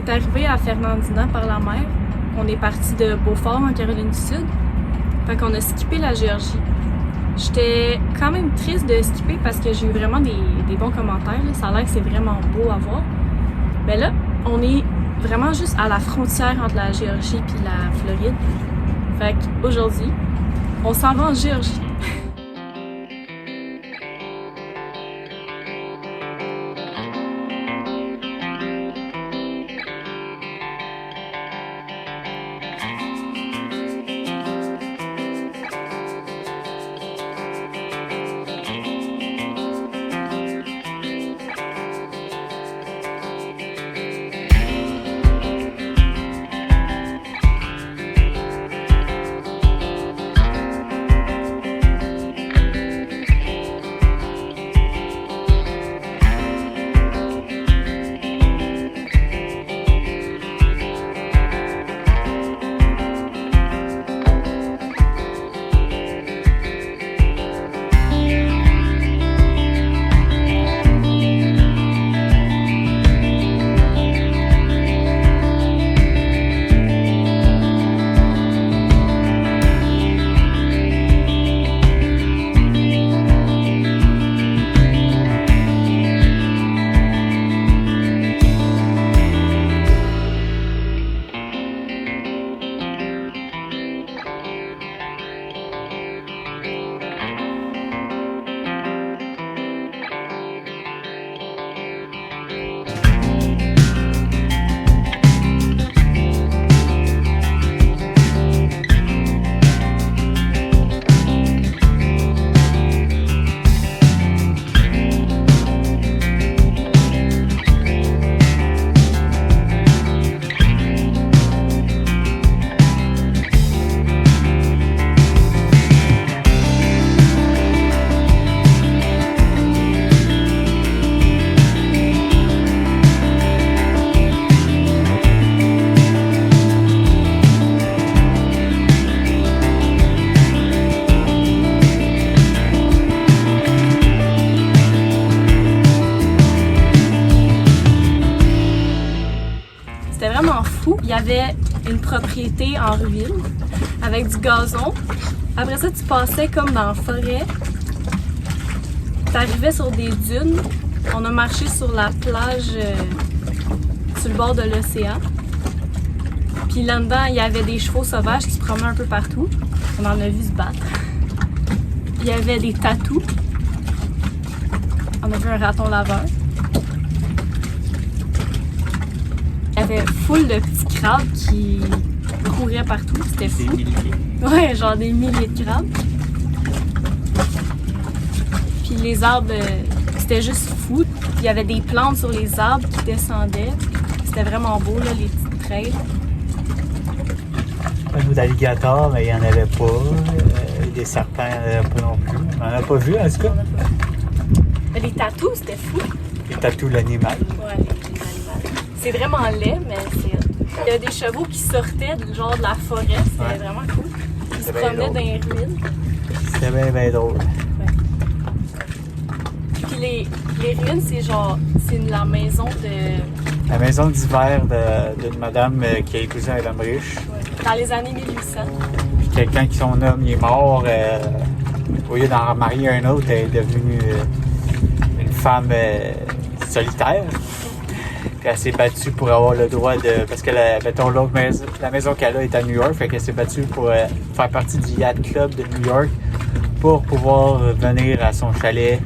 est arrivé à Fernandina par la mer. On est parti de Beaufort en Caroline du Sud. Fait qu'on a skippé la Géorgie. J'étais quand même triste de skipper parce que j'ai eu vraiment des bons commentaires. Là. Ça a l'air que c'est vraiment beau à voir. Mais là, on est vraiment juste à la frontière entre la Géorgie et la Floride. Fait qu'aujourd'hui, on s'en va en Géorgie. C'était vraiment fou. Il y avait une propriété en ruine avec du gazon. Après ça, tu passais comme dans la forêt. Tu arrivais sur des dunes. On a marché sur la plage sur le bord de l'océan. Puis là-dedans, il y avait des chevaux sauvages qui se promenaient un peu partout. On en a vu se battre. Il y avait des tatous. On a vu un raton laveur. Il y avait full de petits crabes qui couraient partout. C'était fou. Des milliers. Ouais, genre des milliers de crabes. Puis les arbres, c'était juste fou. Il y avait des plantes sur les arbres qui descendaient. C'était vraiment beau, là, les petites trails. Un bout d'alligator, mais il n'y en avait pas. Des serpents, il n'y en avait pas non plus. On n'en a pas vu, en tout cas. Mais les tatous, c'était fou. Les tatous, l'animal. Ouais, les animaux. C'est vraiment laid, mais c'est... Il y avait des chevaux qui sortaient genre de la forêt. C'était Ouais. vraiment cool. Ils se C'était bien promenaient dans les ruines. C'était bien, bien drôle. Puis les ruines, c'est genre... C'est la maison de... La maison d'hiver d'une madame qui a épousé un homme riche. Ouais, dans les années 1800. Puis quelqu'un qui son homme il est mort, au lieu d'en remarier un autre, elle est devenue une femme solitaire. Puis elle s'est battue pour avoir le droit de... Parce que la maison qu'elle a est à New York, fait qu'elle s'est battue pour faire partie du Yacht Club de New York pour pouvoir venir à son chalet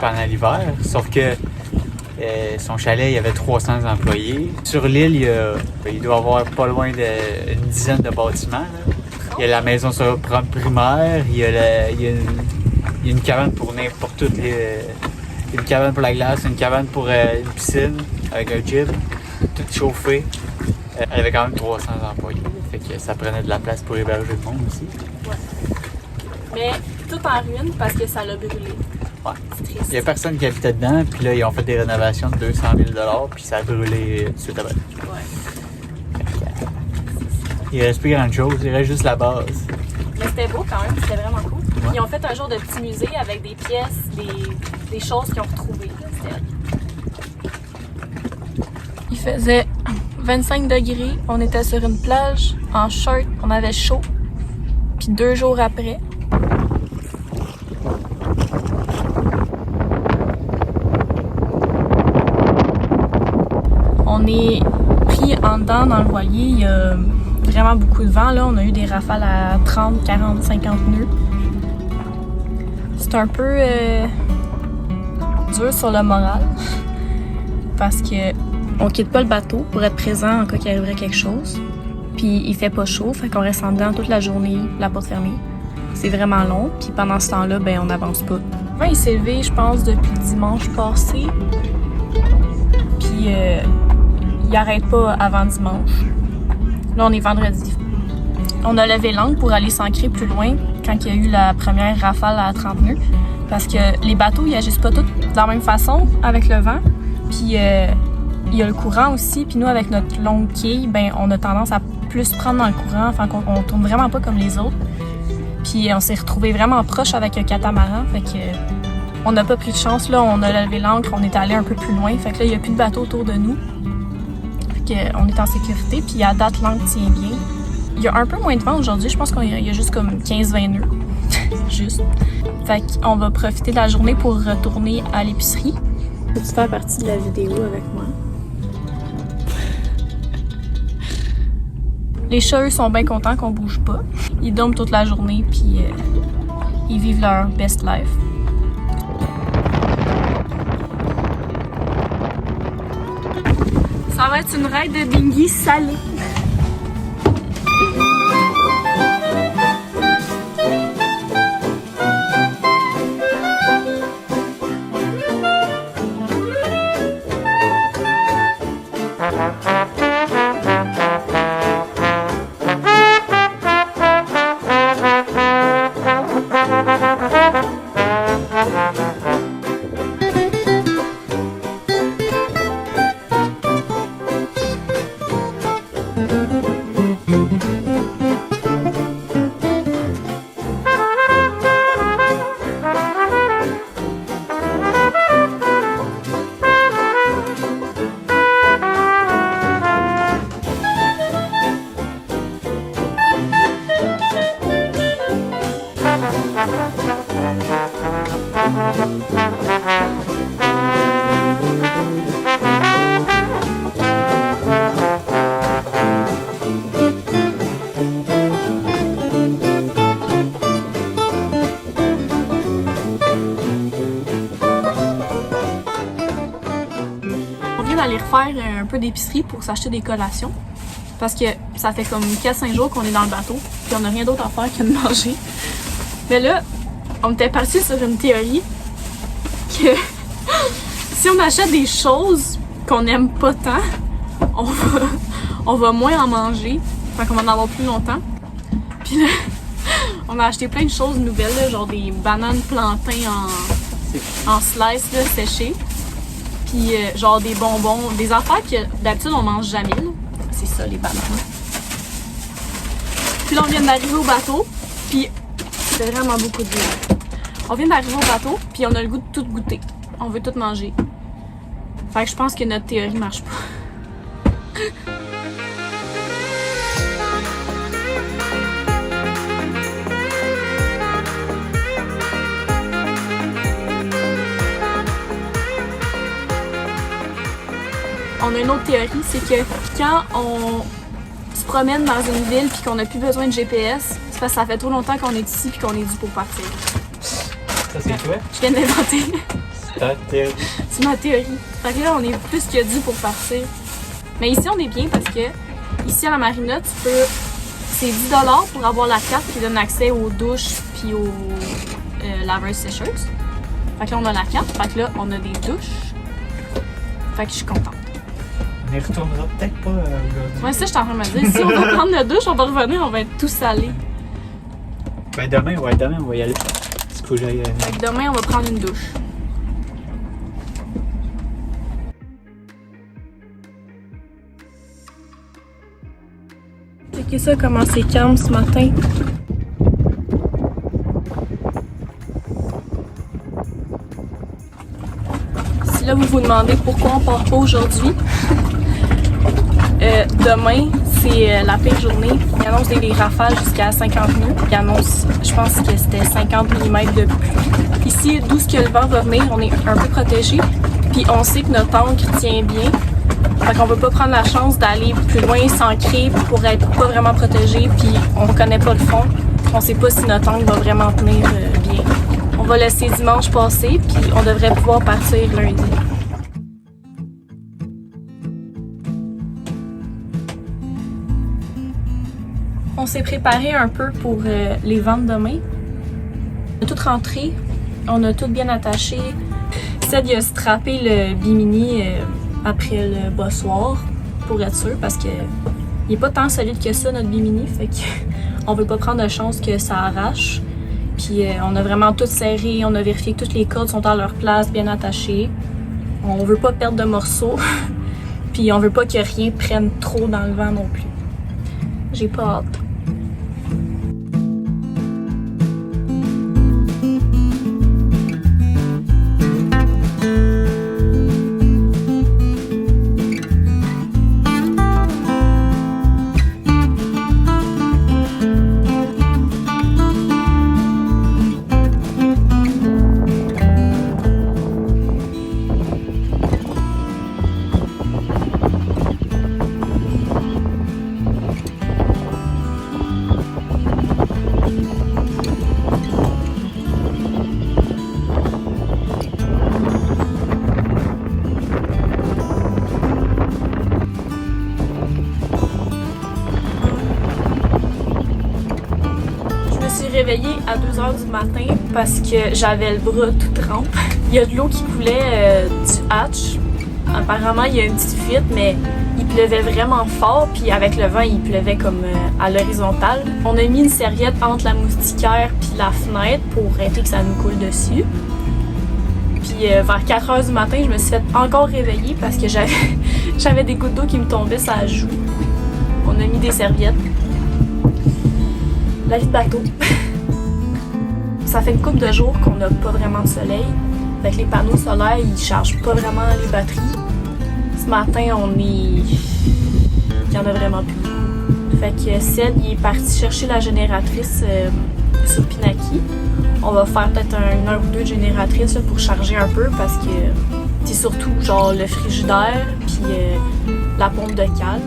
pendant l'hiver. Sauf que son chalet, il y avait 300 employés. Sur l'île, il doit y avoir pas loin d'une dizaine de bâtiments. Là. Il y a la maison primaire, il y a une cabane pour n'importe toutes les... Une cabane pour la glace, une cabane pour une piscine avec un gym, tout chauffé. Elle avait quand même 300 employés, fait que ça prenait de la place pour héberger le monde aussi. Ouais. Mais tout en ruine parce que ça l'a brûlé. Ouais. C'est triste. Il n'y a personne qui habitait dedans, puis là, ils ont fait des rénovations de 200 000 $, puis ça a brûlé tout de suite après. Ouais. Il reste plus grand chose, il reste juste la base. Mais c'était beau quand même, c'était vraiment cool. Ouais. Ils ont fait un genre de petit musée avec des pièces, des choses qu'ils ont retrouvées. Là. C'était... faisait 25 degrés, on était sur une plage, en short, on avait chaud. Puis 2 jours après, on est pris en dedans dans le voilier, il y a vraiment beaucoup de vent, là. On a eu des rafales à 30, 40, 50 nœuds. C'est un peu dur sur le moral parce que on quitte pas le bateau pour être présent en cas qu'il arriverait quelque chose. Puis il fait pas chaud, fait qu'on reste en dedans toute la journée, la porte fermée. C'est vraiment long, puis pendant ce temps-là, ben on n'avance pas. Le vent il s'est levé, je pense, depuis dimanche passé. Puis il arrête pas avant dimanche. Là, on est vendredi. On a levé l'angle pour aller s'ancrer plus loin quand il y a eu la première rafale à 30 nœuds. Parce que les bateaux, ils agissent pas tous de la même façon avec le vent. Puis il y a le courant aussi. Puis nous, avec notre longue quille, ben on a tendance à plus prendre dans le courant. Enfin, on tourne vraiment pas comme les autres. Puis on s'est retrouvés vraiment proche avec un catamaran. Fait que on n'a pas pris de chance. Là, on a levé l'ancre, on est allé un peu plus loin. Fait que là, il n'y a plus de bateaux autour de nous. Fait qu'on est en sécurité. Puis à date, l'ancre tient bien. Il y a un peu moins de vent aujourd'hui. Je pense qu'il y a juste comme 15-20 nœuds. Juste. Fait qu'on va profiter de la journée pour retourner à l'épicerie. Peux-tu faire partie de la vidéo avec moi? Les chats, eux, sont bien contents qu'on bouge pas. Ils dorment toute la journée, puis ils vivent leur best life. Ça va être une ride de dinghy salée. D'aller refaire un peu d'épicerie pour s'acheter des collations parce que ça fait comme 4-5 jours qu'on est dans le bateau puis on n'a rien d'autre à faire que de manger. Mais là, on était parti sur une théorie que si on achète des choses qu'on n'aime pas tant, on va moins en manger, fait qu'on va en avoir plus longtemps. Puis là, on a acheté plein de choses nouvelles, là, genre des bananes plantains en slice là, séchées. Puis genre des bonbons, des affaires que d'habitude on mange jamais. C'est ça les bananes. Puis là on vient d'arriver au bateau, puis c'est vraiment beaucoup de bien. On vient d'arriver au bateau, puis on a le goût de tout goûter. On veut tout manger. Fait que je pense que notre théorie marche pas. On a une autre théorie, c'est que quand on se promène dans une ville puis qu'on n'a plus besoin de GPS, c'est parce que ça fait trop longtemps qu'on est ici puis qu'on est dû pour partir. Ça, c'est toi? Je viens de l'inventer. C'est ta théorie. C'est ma théorie. Fait que là, on est plus que dû pour partir. Mais ici, on est bien parce que ici à la marina, c'est 10$ pour avoir la carte qui donne accès aux douches puis aux laveuses sécheuses. Fait que là, on a la carte. Fait que là, on a des douches. Fait que je suis contente. On y retournera peut-être pas aujourd'hui. Ouais, ça, je suis en train de me dire. Si on va prendre la douche, on va revenir, on va être tout salé. Ben demain, on va y aller. Parce qu'il faut que j'aille. Fait que demain, on va prendre une douche. Checkez ça, comment c'est calme ce matin. Si là, vous vous demandez pourquoi on part pas aujourd'hui, Demain, c'est la pire journée. Il annonce des rafales jusqu'à 50 nœuds. Il annonce, je pense que c'était 50 mm de pluie. Ici, d'où ce que le vent va venir, on est un peu protégé. Puis on sait que notre ancre tient bien. Fait qu'on veut pas prendre la chance d'aller plus loin, s'ancrer pour être pas vraiment protégé. Puis on connaît pas le fond. On sait pas si notre ancre va vraiment tenir bien. On va laisser dimanche passer, puis on devrait pouvoir partir lundi. On s'est préparé un peu pour les ventes demain. On a tout rentré, on a tout bien attaché. Seth il a strappé le bimini après le bossoir pour être sûr parce que il est pas tant solide que ça notre bimini, fait qu'on veut pas prendre de chance que ça arrache. Puis on a vraiment tout serré, on a vérifié que toutes les cordes sont à leur place, bien attachées. On veut pas perdre de morceaux, puis on veut pas que rien prenne trop dans le vent non plus. J'ai pas hâte. Réveillée à 2h du matin parce que j'avais le bras tout trempe. Il y a de l'eau qui coulait du hatch. Apparemment, il y a une petite fuite, mais il pleuvait vraiment fort, puis avec le vent, il pleuvait comme à l'horizontale. On a mis une serviette entre la moustiquaire puis la fenêtre pour éviter que ça nous coule dessus. Puis vers 4h du matin, je me suis fait encore réveiller parce que j'avais des gouttes d'eau qui me tombaient sur la joue. On a mis des serviettes. La vie de bateau. Ça fait une couple de jours qu'on n'a pas vraiment de soleil. Fait que les panneaux solaires, ils chargent pas vraiment les batteries. Ce matin, il y en a vraiment plus. Fait que Seth, il est parti chercher la génératrice sur Pinaki. On va faire peut-être une heure ou deux de génératrice là, pour charger un peu parce que c'est surtout genre le frigidaire puis la pompe de cale.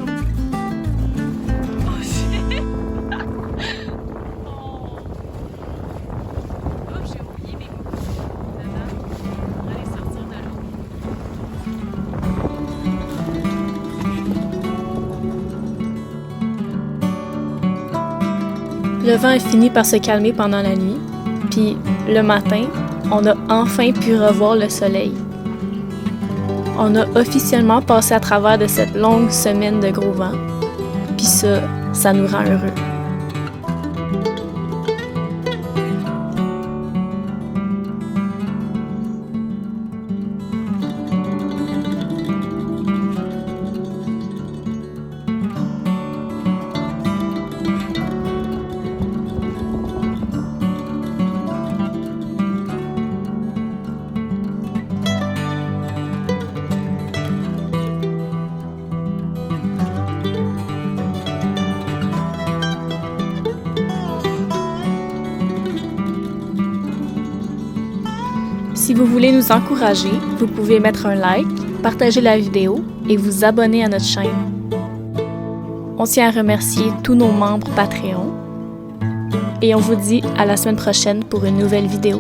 Le vent a fini par se calmer pendant la nuit, puis le matin, on a enfin pu revoir le soleil. On a officiellement passé à travers de cette longue semaine de gros vent, puis ça nous rend heureux. Si vous voulez nous encourager, vous pouvez mettre un like, partager la vidéo et vous abonner à notre chaîne. On tient à remercier tous nos membres Patreon et on vous dit à la semaine prochaine pour une nouvelle vidéo.